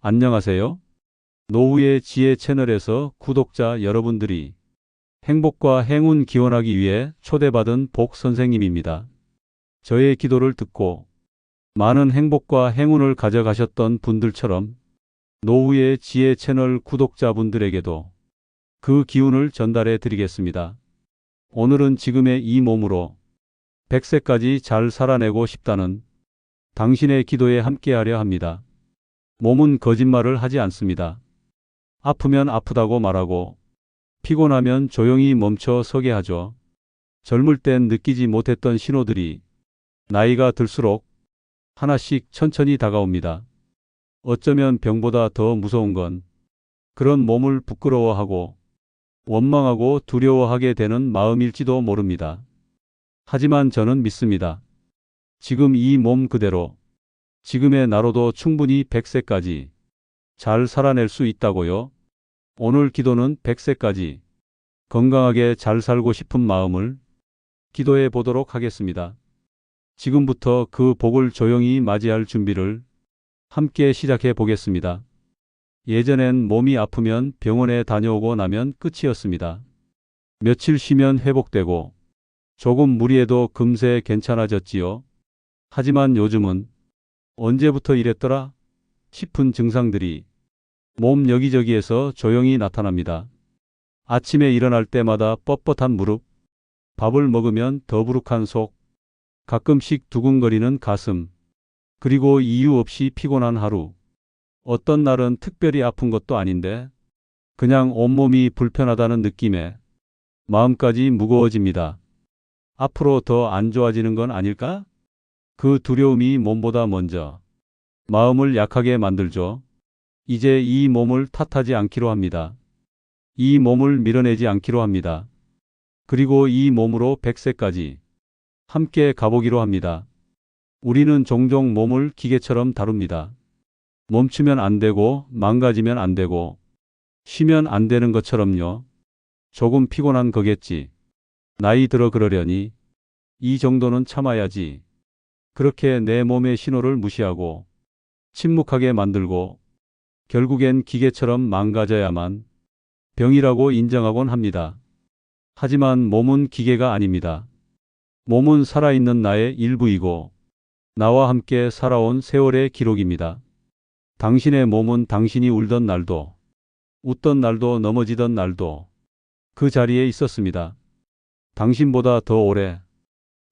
안녕하세요. 노후의 지혜 채널에서 구독자 여러분들이 행복과 행운 기원하기 위해 초대받은 복 선생님입니다. 저의 기도를 듣고 많은 행복과 행운을 가져가셨던 분들처럼 노후의 지혜 채널 구독자분들에게도 그 기운을 전달해 드리겠습니다. 오늘은 지금의 이 몸으로 100세까지 잘 살아내고 싶다는 당신의 기도에 함께하려 합니다. 몸은 거짓말을 하지 않습니다. 아프면 아프다고 말하고 피곤하면 조용히 멈춰 서게 하죠. 젊을 땐 느끼지 못했던 신호들이 나이가 들수록 하나씩 천천히 다가옵니다. 어쩌면 병보다 더 무서운 건 그런 몸을 부끄러워하고 원망하고 두려워하게 되는 마음일지도 모릅니다. 하지만 저는 믿습니다. 지금 이 몸 그대로 지금의 나로도 충분히 100세까지 잘 살아낼 수 있다고요. 오늘 기도는 100세까지 건강하게 잘 살고 싶은 마음을 기도해 보도록 하겠습니다. 지금부터 그 복을 조용히 맞이할 준비를 함께 시작해 보겠습니다. 예전엔 몸이 아프면 병원에 다녀오고 나면 끝이었습니다. 며칠 쉬면 회복되고 조금 무리해도 금세 괜찮아졌지요. 하지만 요즘은 언제부터 이랬더라 싶은 증상들이 몸 여기저기에서 조용히 나타납니다. 아침에 일어날 때마다 뻣뻣한 무릎, 밥을 먹으면 더부룩한 속, 가끔씩 두근거리는 가슴, 그리고 이유 없이 피곤한 하루. 어떤 날은 특별히 아픈 것도 아닌데 그냥 온몸이 불편하다는 느낌에 마음까지 무거워집니다. 앞으로 더 안 좋아지는 건 아닐까? 그 두려움이 몸보다 먼저 마음을 약하게 만들죠. 이제 이 몸을 탓하지 않기로 합니다. 이 몸을 밀어내지 않기로 합니다. 그리고 이 몸으로 100세까지 함께 가보기로 합니다. 우리는 종종 몸을 기계처럼 다룹니다. 멈추면 안 되고 망가지면 안 되고 쉬면 안 되는 것처럼요. 조금 피곤한 거겠지. 나이 들어 그러려니 이 정도는 참아야지. 그렇게 내 몸의 신호를 무시하고 침묵하게 만들고 결국엔 기계처럼 망가져야만 병이라고 인정하곤 합니다. 하지만 몸은 기계가 아닙니다. 몸은 살아있는 나의 일부이고 나와 함께 살아온 세월의 기록입니다. 당신의 몸은 당신이 울던 날도 웃던 날도 넘어지던 날도 그 자리에 있었습니다. 당신보다 더 오래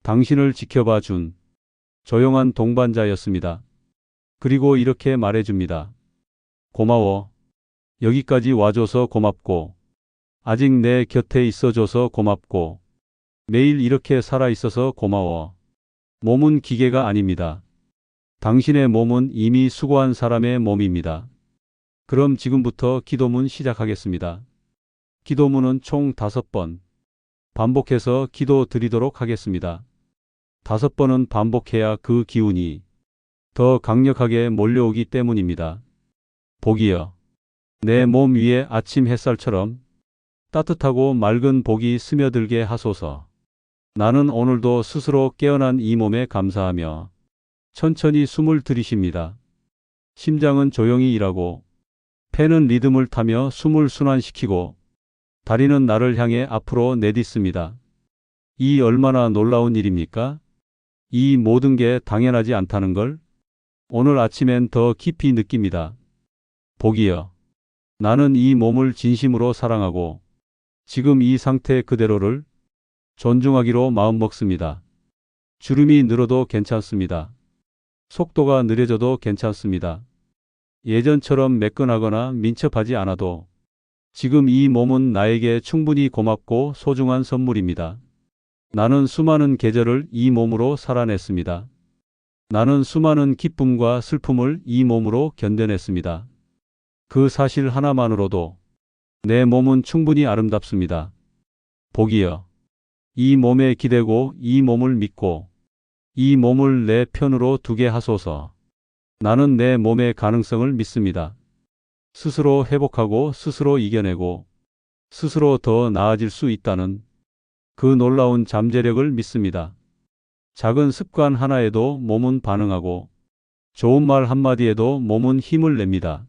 당신을 지켜봐 준 조용한 동반자였습니다. 그리고 이렇게 말해줍니다. 고마워. 여기까지 와줘서 고맙고 아직 내 곁에 있어줘서 고맙고 매일 이렇게 살아있어서 고마워. 몸은 기계가 아닙니다. 당신의 몸은 이미 수고한 사람의 몸입니다. 그럼 지금부터 기도문 시작하겠습니다. 기도문은 총 5번 반복해서 기도 드리도록 하겠습니다. 5번은 반복해야 그 기운이 더 강력하게 몰려오기 때문입니다. 복이여. 내 몸 위에 아침 햇살처럼 따뜻하고 맑은 복이 스며들게 하소서. 나는 오늘도 스스로 깨어난 이 몸에 감사하며 천천히 숨을 들이쉽니다. 심장은 조용히 일하고 폐는 리듬을 타며 숨을 순환시키고 다리는 나를 향해 앞으로 내딛습니다. 이 얼마나 놀라운 일입니까? 이 모든 게 당연하지 않다는 걸 오늘 아침엔 더 깊이 느낍니다. 복이여. 나는 이 몸을 진심으로 사랑하고 지금 이 상태 그대로를 존중하기로 마음먹습니다. 주름이 늘어도 괜찮습니다. 속도가 느려져도 괜찮습니다. 예전처럼 매끈하거나 민첩하지 않아도 지금 이 몸은 나에게 충분히 고맙고 소중한 선물입니다. 나는 수많은 계절을 이 몸으로 살아냈습니다. 나는 수많은 기쁨과 슬픔을 이 몸으로 견뎌냈습니다. 그 사실 하나만으로도 내 몸은 충분히 아름답습니다. 복이여. 이 몸에 기대고 이 몸을 믿고 이 몸을 내 편으로 두게 하소서. 나는 내 몸의 가능성을 믿습니다. 스스로 회복하고 스스로 이겨내고 스스로 더 나아질 수 있다는 그 놀라운 잠재력을 믿습니다. 작은 습관 하나에도 몸은 반응하고 좋은 말 한마디에도 몸은 힘을 냅니다.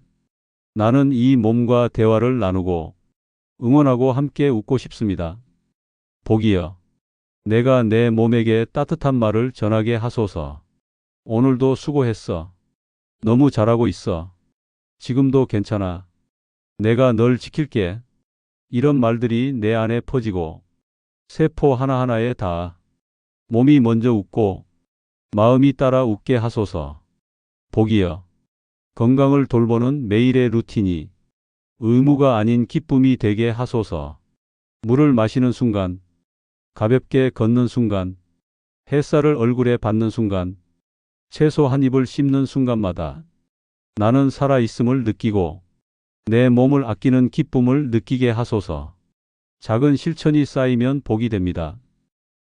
나는 이 몸과 대화를 나누고 응원하고 함께 웃고 싶습니다. 복이여, 내가 내 몸에게 따뜻한 말을 전하게 하소서. 오늘도 수고했어. 너무 잘하고 있어. 지금도 괜찮아. 내가 널 지킬게. 이런 말들이 내 안에 퍼지고 세포 하나하나에 닿아 몸이 먼저 웃고 마음이 따라 웃게 하소서. 복이여, 건강을 돌보는 매일의 루틴이 의무가 아닌 기쁨이 되게 하소서. 물을 마시는 순간, 가볍게 걷는 순간, 햇살을 얼굴에 받는 순간, 채소 한 입을 씹는 순간마다 나는 살아있음을 느끼고 내 몸을 아끼는 기쁨을 느끼게 하소서. 작은 실천이 쌓이면 복이 됩니다.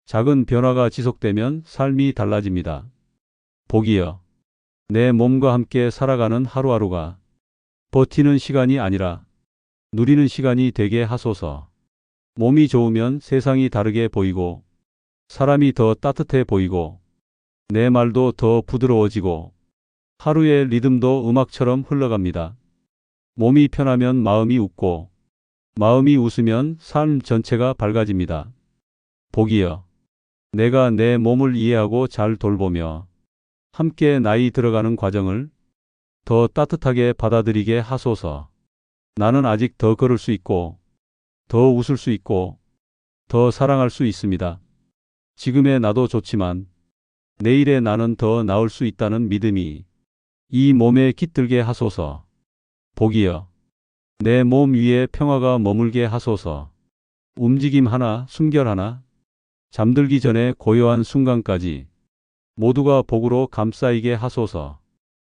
작은 변화가 지속되면 삶이 달라집니다. 복이여, 내 몸과 함께 살아가는 하루하루가 버티는 시간이 아니라 누리는 시간이 되게 하소서. 몸이 좋으면 세상이 다르게 보이고 사람이 더 따뜻해 보이고 내 말도 더 부드러워지고 하루의 리듬도 음악처럼 흘러갑니다. 몸이 편하면 마음이 웃고 마음이 웃으면 삶 전체가 밝아집니다. 복이여, 내가 내 몸을 이해하고 잘 돌보며 함께 나이 들어가는 과정을 더 따뜻하게 받아들이게 하소서. 나는 아직 더 걸을 수 있고 더 웃을 수 있고 더 사랑할 수 있습니다. 지금의 나도 좋지만 내일의 나는 더 나을 수 있다는 믿음이 이 몸에 깃들게 하소서. 복이여, 내 몸 위에 평화가 머물게 하소서. 움직임 하나, 숨결 하나, 잠들기 전에 고요한 순간까지 모두가 복으로 감싸이게 하소서.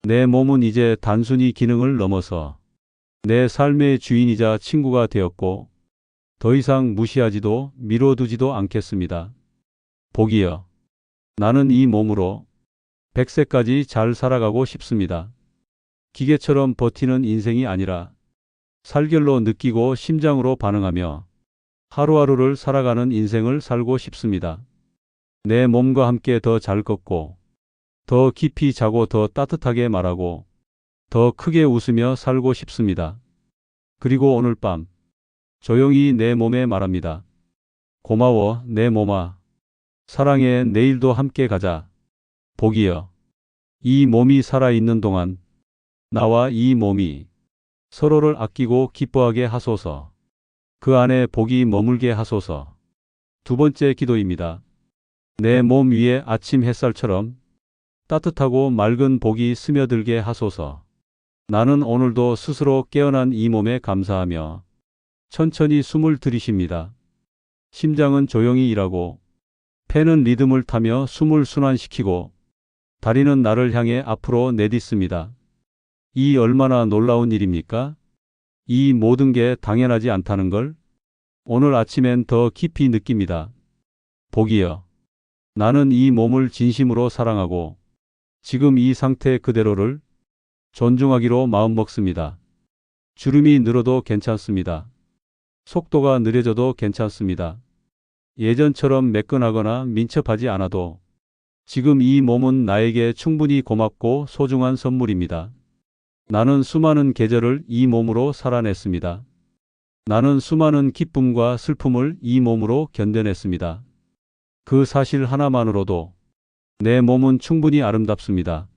내 몸은 이제 단순히 기능을 넘어서 내 삶의 주인이자 친구가 되었고 더 이상 무시하지도 미뤄두지도 않겠습니다. 복이여, 나는 이 몸으로 100세까지 잘 살아가고 싶습니다. 기계처럼 버티는 인생이 아니라 살결로 느끼고 심장으로 반응하며 하루하루를 살아가는 인생을 살고 싶습니다. 내 몸과 함께 더 잘 걷고 더 깊이 자고 더 따뜻하게 말하고 더 크게 웃으며 살고 싶습니다. 그리고 오늘 밤 조용히 내 몸에 말합니다. 고마워 내 몸아. 사랑해 내일도 함께 가자. 복이여, 이 몸이 살아있는 동안 나와 이 몸이 서로를 아끼고 기뻐하게 하소서. 그 안에 복이 머물게 하소서. 두 번째 기도입니다. 내 몸 위에 아침 햇살처럼 따뜻하고 맑은 복이 스며들게 하소서. 나는 오늘도 스스로 깨어난 이 몸에 감사하며 천천히 숨을 들이쉽니다. 심장은 조용히 일하고 폐는 리듬을 타며 숨을 순환시키고 다리는 나를 향해 앞으로 내딛습니다. 이 얼마나 놀라운 일입니까? 이 모든 게 당연하지 않다는 걸 오늘 아침엔 더 깊이 느낍니다. 복이여, 나는 이 몸을 진심으로 사랑하고 지금 이 상태 그대로를 존중하기로 마음먹습니다. 주름이 늘어도 괜찮습니다. 속도가 느려져도 괜찮습니다. 예전처럼 매끈하거나 민첩하지 않아도 지금 이 몸은 나에게 충분히 고맙고 소중한 선물입니다. 나는 수많은 계절을 이 몸으로 살아냈습니다. 나는 수많은 기쁨과 슬픔을 이 몸으로 견뎌냈습니다. 그 사실 하나만으로도 내 몸은 충분히 아름답습니다.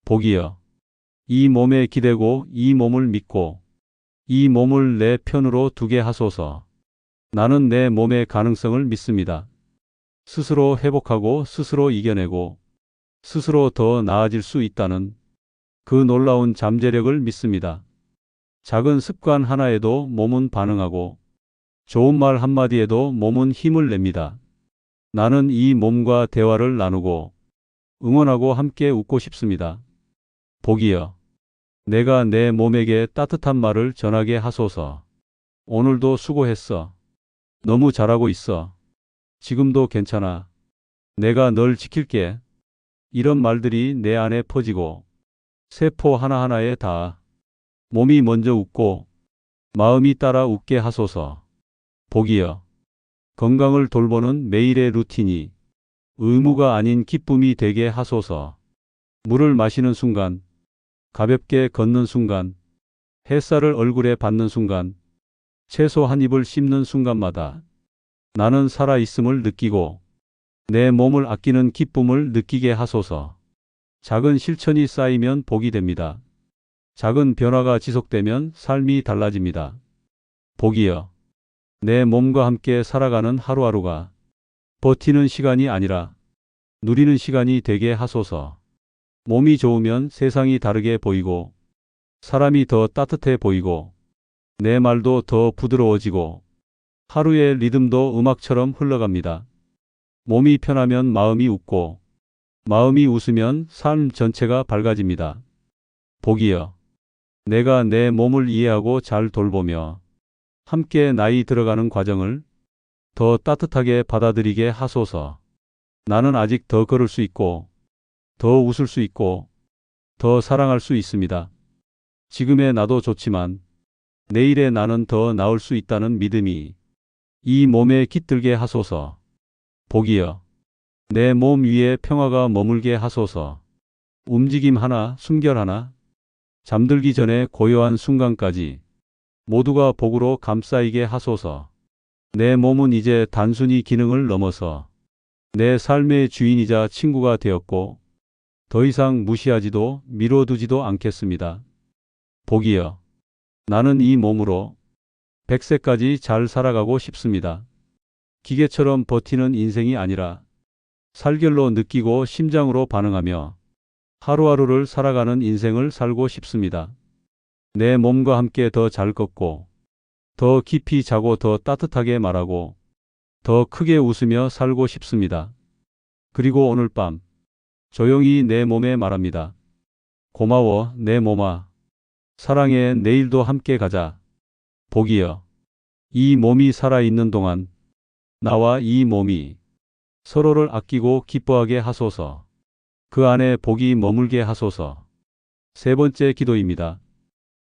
복이여, 이 몸에 기대고 이 몸을 믿고 이 몸을 내 편으로 두게 하소서. 나는 내 몸의 가능성을 믿습니다. 스스로 회복하고 스스로 이겨내고 스스로 더 나아질 수 있다는 그 놀라운 잠재력을 믿습니다. 작은 습관 하나에도 몸은 반응하고 좋은 말 한마디에도 몸은 힘을 냅니다. 나는 이 몸과 대화를 나누고 응원하고 함께 웃고 싶습니다. 복이여, 내가 내 몸에게 따뜻한 말을 전하게 하소서. 오늘도 수고했어. 너무 잘하고 있어. 지금도 괜찮아. 내가 널 지킬게. 이런 말들이 내 안에 퍼지고 세포 하나하나에 닿아 몸이 먼저 웃고 마음이 따라 웃게 하소서. 복이여, 건강을 돌보는 매일의 루틴이 의무가 아닌 기쁨이 되게 하소서. 물을 마시는 순간, 가볍게 걷는 순간, 햇살을 얼굴에 받는 순간, 채소 한 입을 씹는 순간마다 나는 살아있음을 느끼고 내 몸을 아끼는 기쁨을 느끼게 하소서. 작은 실천이 쌓이면 복이 됩니다. 작은 변화가 지속되면 삶이 달라집니다. 복이여. 내 몸과 함께 살아가는 하루하루가 버티는 시간이 아니라 누리는 시간이 되게 하소서. 몸이 좋으면 세상이 다르게 보이고 사람이 더 따뜻해 보이고 내 말도 더 부드러워지고 하루의 리듬도 음악처럼 흘러갑니다. 몸이 편하면 마음이 웃고 마음이 웃으면 삶 전체가 밝아집니다. 복이여. 내가 내 몸을 이해하고 잘 돌보며 함께 나이 들어가는 과정을 더 따뜻하게 받아들이게 하소서. 나는 아직 더 걸을 수 있고 더 웃을 수 있고 더 사랑할 수 있습니다. 지금의 나도 좋지만 내일의 나는 더 나을 수 있다는 믿음이 이 몸에 깃들게 하소서. 복이여. 내 몸 위에 평화가 머물게 하소서. 움직임 하나, 숨결 하나, 잠들기 전에 고요한 순간까지 모두가 복으로 감싸이게 하소서. 내 몸은 이제 단순히 기능을 넘어서 내 삶의 주인이자 친구가 되었고 더 이상 무시하지도 미뤄두지도 않겠습니다. 복이여. 나는 이 몸으로 100세까지 잘 살아가고 싶습니다. 기계처럼 버티는 인생이 아니라 살결로 느끼고 심장으로 반응하며 하루하루를 살아가는 인생을 살고 싶습니다. 내 몸과 함께 더 잘 걷고 더 깊이 자고 더 따뜻하게 말하고 더 크게 웃으며 살고 싶습니다. 그리고 오늘 밤 조용히 내 몸에 말합니다. 고마워 내 몸아. 사랑해 내일도 함께 가자. 복이여. 이 몸이 살아있는 동안 나와 이 몸이 서로를 아끼고 기뻐하게 하소서. 그 안에 복이 머물게 하소서. 세 번째 기도입니다.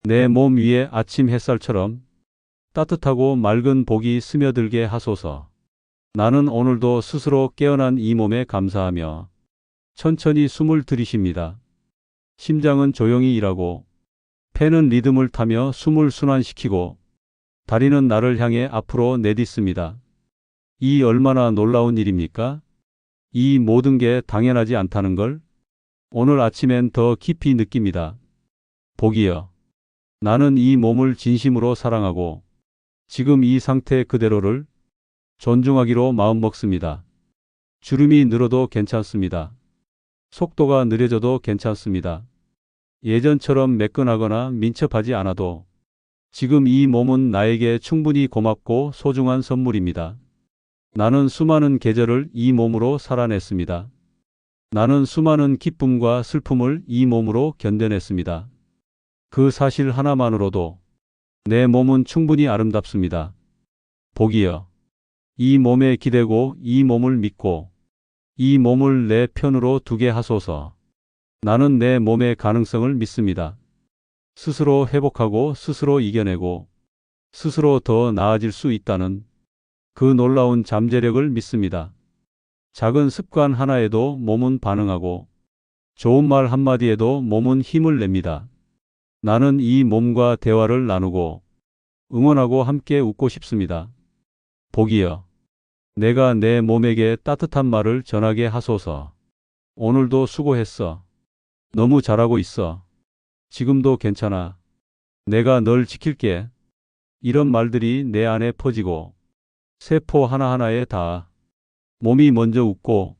내 몸 위에 아침 햇살처럼 따뜻하고 맑은 복이 스며들게 하소서. 나는 오늘도 스스로 깨어난 이 몸에 감사하며 천천히 숨을 들이쉽니다. 심장은 조용히 일하고 폐는 리듬을 타며 숨을 순환시키고 다리는 나를 향해 앞으로 내딛습니다. 이 얼마나 놀라운 일입니까? 이 모든 게 당연하지 않다는 걸 오늘 아침엔 더 깊이 느낍니다. 복이여. 나는 이 몸을 진심으로 사랑하고 지금 이 상태 그대로를 존중하기로 마음먹습니다. 주름이 늘어도 괜찮습니다. 속도가 느려져도 괜찮습니다. 예전처럼 매끈하거나 민첩하지 않아도 지금 이 몸은 나에게 충분히 고맙고 소중한 선물입니다. 나는 수많은 계절을 이 몸으로 살아냈습니다. 나는 수많은 기쁨과 슬픔을 이 몸으로 견뎌냈습니다. 그 사실 하나만으로도 내 몸은 충분히 아름답습니다. 복이여. 이 몸에 기대고 이 몸을 믿고 이 몸을 내 편으로 두게 하소서. 나는 내 몸의 가능성을 믿습니다. 스스로 회복하고 스스로 이겨내고 스스로 더 나아질 수 있다는 그 놀라운 잠재력을 믿습니다. 작은 습관 하나에도 몸은 반응하고 좋은 말 한마디에도 몸은 힘을 냅니다. 나는 이 몸과 대화를 나누고 응원하고 함께 웃고 싶습니다. 복이여. 내가 내 몸에게 따뜻한 말을 전하게 하소서. 오늘도 수고했어. 너무 잘하고 있어. 지금도 괜찮아. 내가 널 지킬게. 이런 말들이 내 안에 퍼지고 세포 하나하나에 닿아 몸이 먼저 웃고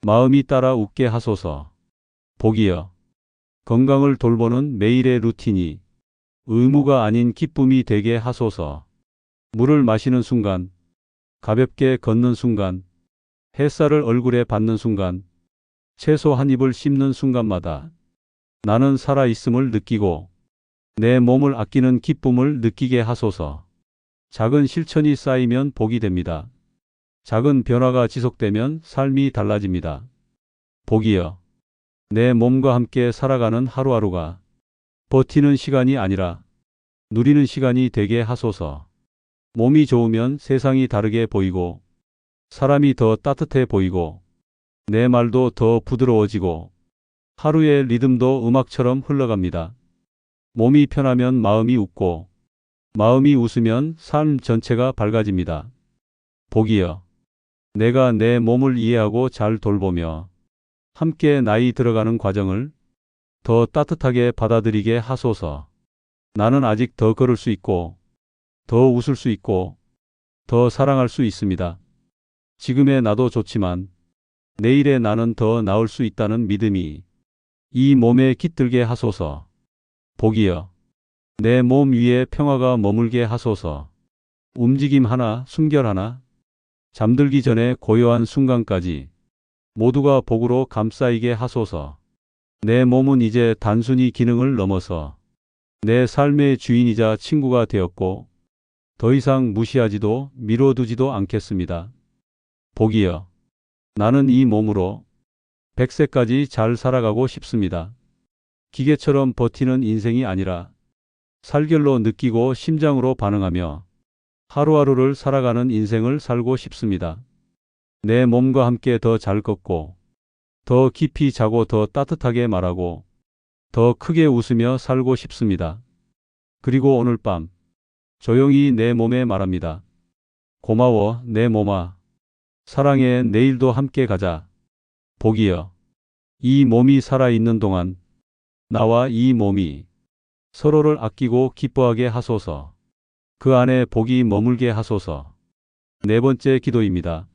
마음이 따라 웃게 하소서. 복이여. 건강을 돌보는 매일의 루틴이 의무가 아닌 기쁨이 되게 하소서. 물을 마시는 순간, 가볍게 걷는 순간, 햇살을 얼굴에 받는 순간, 채소 한 입을 씹는 순간마다 나는 살아있음을 느끼고 내 몸을 아끼는 기쁨을 느끼게 하소서. 작은 실천이 쌓이면 복이 됩니다. 작은 변화가 지속되면 삶이 달라집니다. 복이여. 내 몸과 함께 살아가는 하루하루가 버티는 시간이 아니라 누리는 시간이 되게 하소서. 몸이 좋으면 세상이 다르게 보이고 사람이 더 따뜻해 보이고 내 말도 더 부드러워지고 하루의 리듬도 음악처럼 흘러갑니다. 몸이 편하면 마음이 웃고, 마음이 웃으면 삶 전체가 밝아집니다. 복이여. 내가 내 몸을 이해하고 잘 돌보며 함께 나이 들어가는 과정을 더 따뜻하게 받아들이게 하소서. 나는 아직 더 걸을 수 있고, 더 웃을 수 있고, 더 사랑할 수 있습니다. 지금의 나도 좋지만 내일의 나는 더 나을 수 있다는 믿음이 이 몸에 깃들게 하소서. 복이여. 내 몸 위에 평화가 머물게 하소서. 움직임 하나, 숨결 하나, 잠들기 전에 고요한 순간까지 모두가 복으로 감싸이게 하소서. 내 몸은 이제 단순히 기능을 넘어서 내 삶의 주인이자 친구가 되었고 더 이상 무시하지도 미뤄두지도 않겠습니다. 복이여. 나는 이 몸으로 100세까지 잘 살아가고 싶습니다. 기계처럼 버티는 인생이 아니라 살결로 느끼고 심장으로 반응하며 하루하루를 살아가는 인생을 살고 싶습니다. 내 몸과 함께 더 잘 걷고, 더 깊이 자고 더 따뜻하게 말하고, 더 크게 웃으며 살고 싶습니다. 그리고 오늘 밤 조용히 내 몸에 말합니다. 고마워 내 몸아. 사랑해 내일도 함께 가자. 복이여. 이 몸이 살아있는 동안 나와 이 몸이 서로를 아끼고 기뻐하게 하소서. 그 안에 복이 머물게 하소서. 네 번째 기도입니다.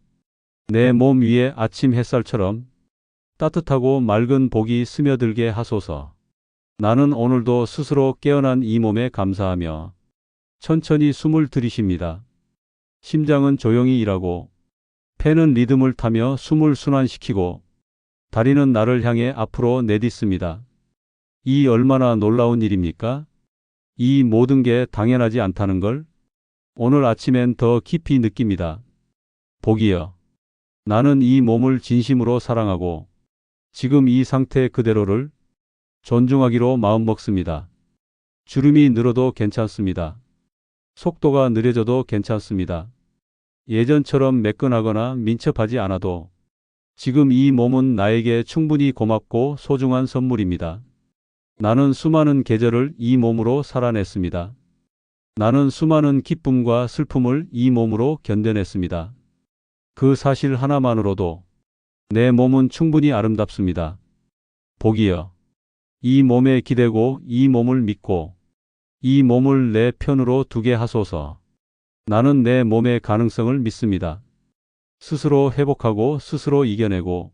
내 몸 위에 아침 햇살처럼 따뜻하고 맑은 복이 스며들게 하소서. 나는 오늘도 스스로 깨어난 이 몸에 감사하며 천천히 숨을 들이쉽니다. 심장은 조용히 일하고 폐는 리듬을 타며 숨을 순환시키고 다리는 나를 향해 앞으로 내딛습니다. 이 얼마나 놀라운 일입니까? 이 모든 게 당연하지 않다는 걸 오늘 아침엔 더 깊이 느낍니다. 복이여. 나는 이 몸을 진심으로 사랑하고 지금 이 상태 그대로를 존중하기로 마음먹습니다. 주름이 늘어도 괜찮습니다. 속도가 느려져도 괜찮습니다. 예전처럼 매끈하거나 민첩하지 않아도 지금 이 몸은 나에게 충분히 고맙고 소중한 선물입니다. 나는 수많은 계절을 이 몸으로 살아냈습니다. 나는 수많은 기쁨과 슬픔을 이 몸으로 견뎌냈습니다. 그 사실 하나만으로도 내 몸은 충분히 아름답습니다. 복이여. 이 몸에 기대고 이 몸을 믿고 이 몸을 내 편으로 두게 하소서. 나는 내 몸의 가능성을 믿습니다. 스스로 회복하고 스스로 이겨내고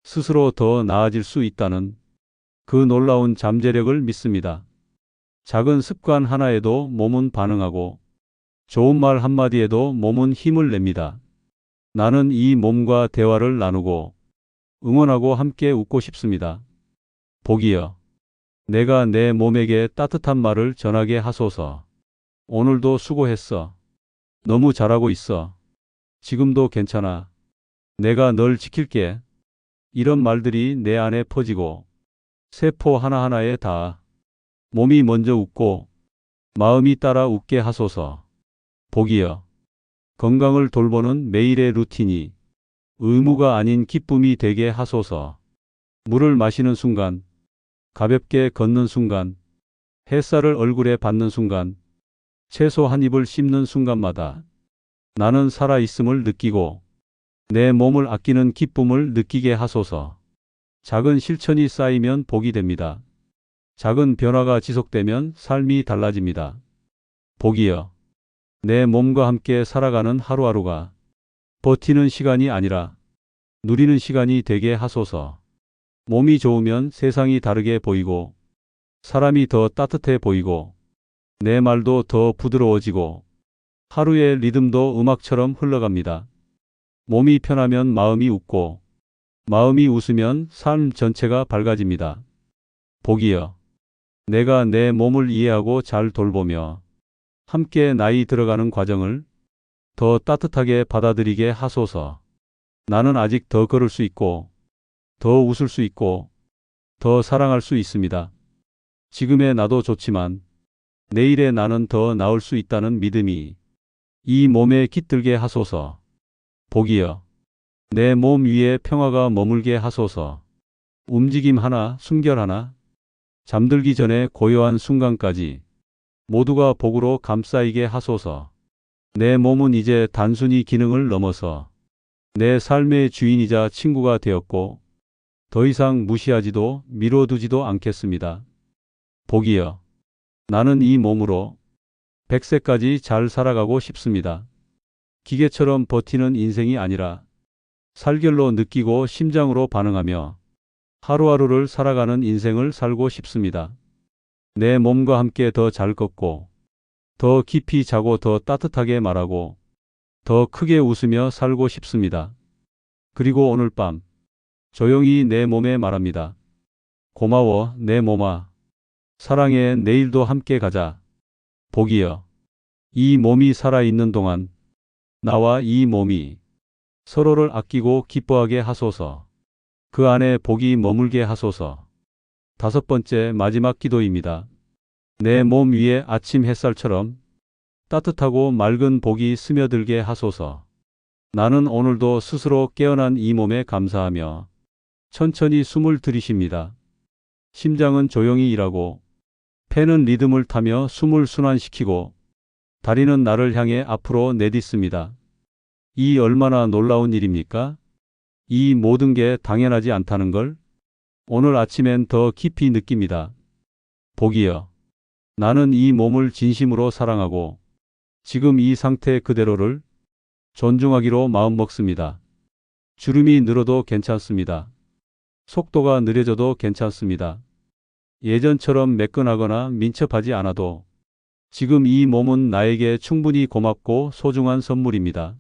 스스로 더 나아질 수 있다는 그 놀라운 잠재력을 믿습니다. 작은 습관 하나에도 몸은 반응하고 좋은 말 한마디에도 몸은 힘을 냅니다. 나는 이 몸과 대화를 나누고 응원하고 함께 웃고 싶습니다. 복이여. 내가 내 몸에게 따뜻한 말을 전하게 하소서. 오늘도 수고했어. 너무 잘하고 있어. 지금도 괜찮아. 내가 널 지킬게. 이런 말들이 내 안에 퍼지고 세포 하나하나에 닿아 몸이 먼저 웃고 마음이 따라 웃게 하소서. 복이여. 건강을 돌보는 매일의 루틴이 의무가 아닌 기쁨이 되게 하소서. 물을 마시는 순간, 가볍게 걷는 순간, 햇살을 얼굴에 받는 순간, 채소 한 입을 씹는 순간마다 나는 살아있음을 느끼고 내 몸을 아끼는 기쁨을 느끼게 하소서. 작은 실천이 쌓이면 복이 됩니다. 작은 변화가 지속되면 삶이 달라집니다. 복이여. 내 몸과 함께 살아가는 하루하루가 버티는 시간이 아니라 누리는 시간이 되게 하소서. 몸이 좋으면 세상이 다르게 보이고 사람이 더 따뜻해 보이고 내 말도 더 부드러워지고 하루의 리듬도 음악처럼 흘러갑니다. 몸이 편하면 마음이 웃고 마음이 웃으면 삶 전체가 밝아집니다. 복이여. 내가 내 몸을 이해하고 잘 돌보며 함께 나이 들어가는 과정을 더 따뜻하게 받아들이게 하소서. 나는 아직 더 걸을 수 있고 더 웃을 수 있고 더 사랑할 수 있습니다. 지금의 나도 좋지만 내일의 나는 더 나을 수 있다는 믿음이 이 몸에 깃들게 하소서. 복이여. 내 몸 위에 평화가 머물게 하소서. 움직임 하나, 숨결 하나, 잠들기 전에 고요한 순간까지 모두가 복으로 감싸이게 하소서. 내 몸은 이제 단순히 기능을 넘어서 내 삶의 주인이자 친구가 되었고 더 이상 무시하지도 미뤄두지도 않겠습니다. 복이여. 나는 이 몸으로 100세까지 잘 살아가고 싶습니다. 기계처럼 버티는 인생이 아니라 살결로 느끼고 심장으로 반응하며 하루하루를 살아가는 인생을 살고 싶습니다. 내 몸과 함께 더 잘 걷고 더 깊이 자고 더 따뜻하게 말하고 더 크게 웃으며 살고 싶습니다. 그리고 오늘 밤 조용히 내 몸에 말합니다. 고마워 내 몸아. 사랑해 내일도 함께 가자. 복이여. 이 몸이 살아있는 동안 나와 이 몸이 서로를 아끼고 기뻐하게 하소서. 그 안에 복이 머물게 하소서. 5번째 마지막 기도입니다. 내 몸 위에 아침 햇살처럼 따뜻하고 맑은 복이 스며들게 하소서. 나는 오늘도 스스로 깨어난 이 몸에 감사하며 천천히 숨을 들이쉽니다. 심장은 조용히 일하고 폐는 리듬을 타며 숨을 순환시키고 다리는 나를 향해 앞으로 내딛습니다. 이 얼마나 놀라운 일입니까? 이 모든 게 당연하지 않다는 걸 오늘 아침엔 더 깊이 느낍니다. 복이여. 나는 이 몸을 진심으로 사랑하고 지금 이 상태 그대로를 존중하기로 마음먹습니다. 주름이 늘어도 괜찮습니다. 속도가 느려져도 괜찮습니다. 예전처럼 매끈하거나 민첩하지 않아도 지금 이 몸은 나에게 충분히 고맙고 소중한 선물입니다.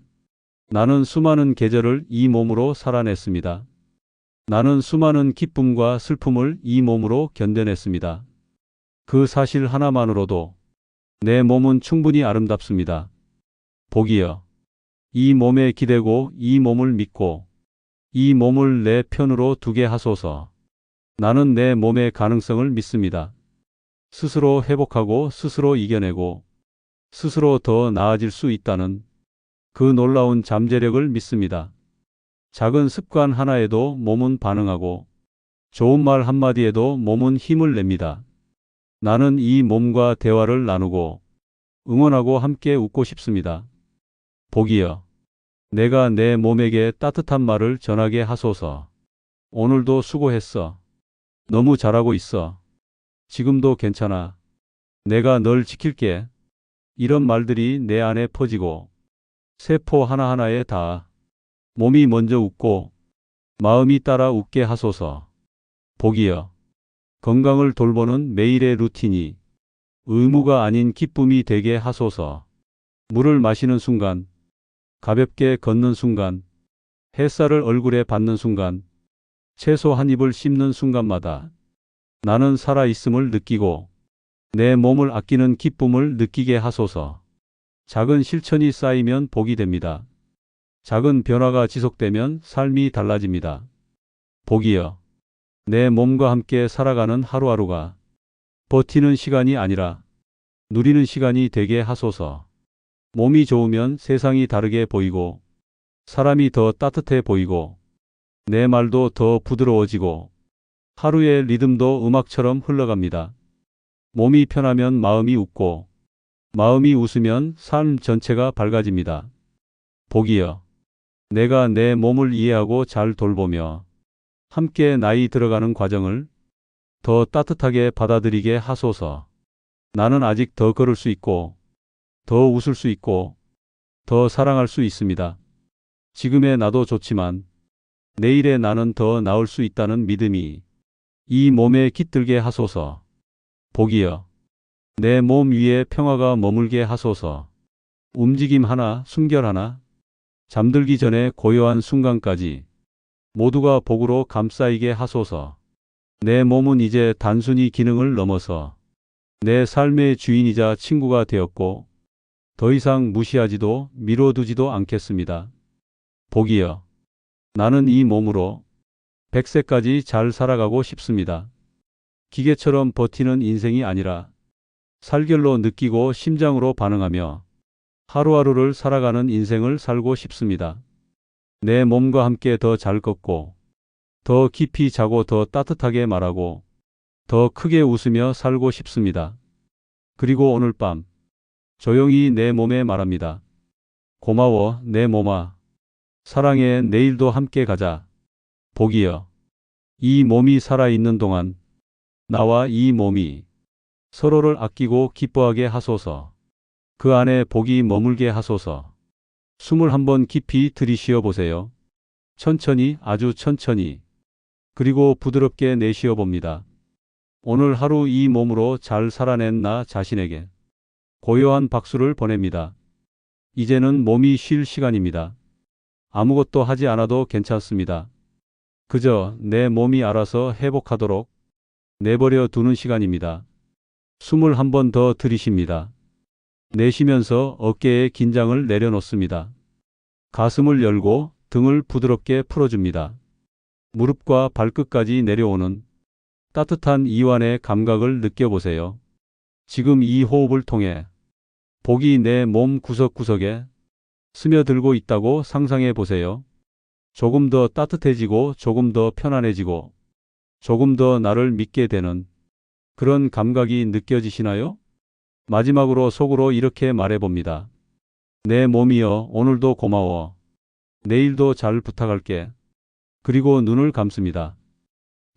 나는 수많은 계절을 이 몸으로 살아냈습니다. 나는 수많은 기쁨과 슬픔을 이 몸으로 견뎌냈습니다. 그 사실 하나만으로도 내 몸은 충분히 아름답습니다. 복이여. 이 몸에 기대고 이 몸을 믿고 이 몸을 내 편으로 두게 하소서. 나는 내 몸의 가능성을 믿습니다. 스스로 회복하고 스스로 이겨내고 스스로 더 나아질 수 있다는 그 놀라운 잠재력을 믿습니다. 작은 습관 하나에도 몸은 반응하고 좋은 말 한마디에도 몸은 힘을 냅니다. 나는 이 몸과 대화를 나누고 응원하고 함께 웃고 싶습니다. 복이여. 내가 내 몸에게 따뜻한 말을 전하게 하소서. 오늘도 수고했어. 너무 잘하고 있어. 지금도 괜찮아. 내가 널 지킬게. 이런 말들이 내 안에 퍼지고 세포 하나하나에 닿아 몸이 먼저 웃고 마음이 따라 웃게 하소서. 복이여. 건강을 돌보는 매일의 루틴이 의무가 아닌 기쁨이 되게 하소서. 물을 마시는 순간, 가볍게 걷는 순간, 햇살을 얼굴에 받는 순간, 채소 한 입을 씹는 순간마다 나는 살아있음을 느끼고 내 몸을 아끼는 기쁨을 느끼게 하소서. 작은 실천이 쌓이면 복이 됩니다. 작은 변화가 지속되면 삶이 달라집니다. 복이여. 내 몸과 함께 살아가는 하루하루가 버티는 시간이 아니라 누리는 시간이 되게 하소서. 몸이 좋으면 세상이 다르게 보이고 사람이 더 따뜻해 보이고 내 말도 더 부드러워지고 하루의 리듬도 음악처럼 흘러갑니다. 몸이 편하면 마음이 웃고 마음이 웃으면 삶 전체가 밝아집니다. 복이여. 내가 내 몸을 이해하고 잘 돌보며 함께 나이 들어가는 과정을 더 따뜻하게 받아들이게 하소서. 나는 아직 더 걸을 수 있고 더 웃을 수 있고 더 사랑할 수 있습니다. 지금의 나도 좋지만 내일의 나는 더 나을 수 있다는 믿음이 이 몸에 깃들게 하소서. 복이여. 내 몸 위에 평화가 머물게 하소서. 움직임 하나, 숨결 하나, 잠들기 전에 고요한 순간까지 모두가 복으로 감싸이게 하소서. 내 몸은 이제 단순히 기능을 넘어서 내 삶의 주인이자 친구가 되었고 더 이상 무시하지도 미뤄두지도 않겠습니다. 복이여. 나는 이 몸으로 100세까지 잘 살아가고 싶습니다. 기계처럼 버티는 인생이 아니라 살결로 느끼고 심장으로 반응하며 하루하루를 살아가는 인생을 살고 싶습니다. 내 몸과 함께 더 잘 걷고 더 깊이 자고 더 따뜻하게 말하고 더 크게 웃으며 살고 싶습니다. 그리고 오늘 밤 조용히 내 몸에 말합니다. 고마워, 내 몸아. 사랑해, 내일도 함께 가자. 복이여. 이 몸이 살아있는 동안 나와 이 몸이 서로를 아끼고 기뻐하게 하소서. 그 안에 복이 머물게 하소서. 숨을 한번 깊이 들이쉬어 보세요. 천천히, 아주 천천히. 그리고 부드럽게 내쉬어 봅니다. 오늘 하루 이 몸으로 잘 살아낸 나 자신에게 고요한 박수를 보냅니다. 이제는 몸이 쉴 시간입니다. 아무것도 하지 않아도 괜찮습니다. 그저 내 몸이 알아서 회복하도록 내버려 두는 시간입니다. 숨을 한 번 더 들이쉽니다. 내쉬면서 어깨에 긴장을 내려놓습니다. 가슴을 열고 등을 부드럽게 풀어줍니다. 무릎과 발끝까지 내려오는 따뜻한 이완의 감각을 느껴보세요. 지금 이 호흡을 통해 복이 내 몸 구석구석에 스며들고 있다고 상상해 보세요. 조금 더 따뜻해지고 조금 더 편안해지고 조금 더 나를 믿게 되는 그런 감각이 느껴지시나요? 마지막으로 속으로 이렇게 말해봅니다. 내 몸이여, 오늘도 고마워. 내일도 잘 부탁할게. 그리고 눈을 감습니다.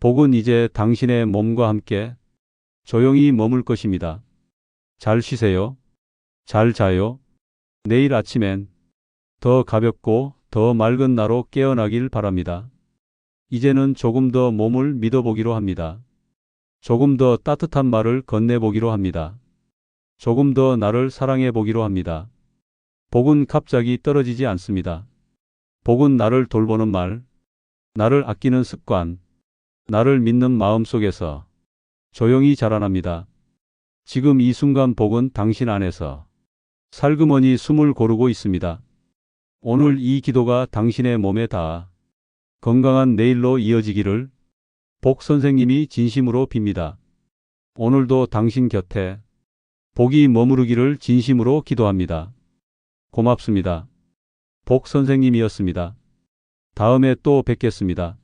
복은 이제 당신의 몸과 함께 조용히 머물 것입니다. 잘 쉬세요. 잘 자요. 내일 아침엔 더 가볍고 더 맑은 나로 깨어나길 바랍니다. 이제는 조금 더 몸을 믿어보기로 합니다. 조금 더 따뜻한 말을 건네보기로 합니다. 조금 더 나를 사랑해 보기로 합니다. 복은 갑자기 떨어지지 않습니다. 복은 나를 돌보는 말, 나를 아끼는 습관, 나를 믿는 마음 속에서 조용히 자라납니다. 지금 이 순간 복은 당신 안에서 살그머니 숨을 고르고 있습니다. 오늘 이 기도가 당신의 몸에 닿아 건강한 내일로 이어지기를 복 선생님이 진심으로 빕니다. 오늘도 당신 곁에 복이 머무르기를 진심으로 기도합니다. 고맙습니다. 복 선생님이었습니다. 다음에 또 뵙겠습니다.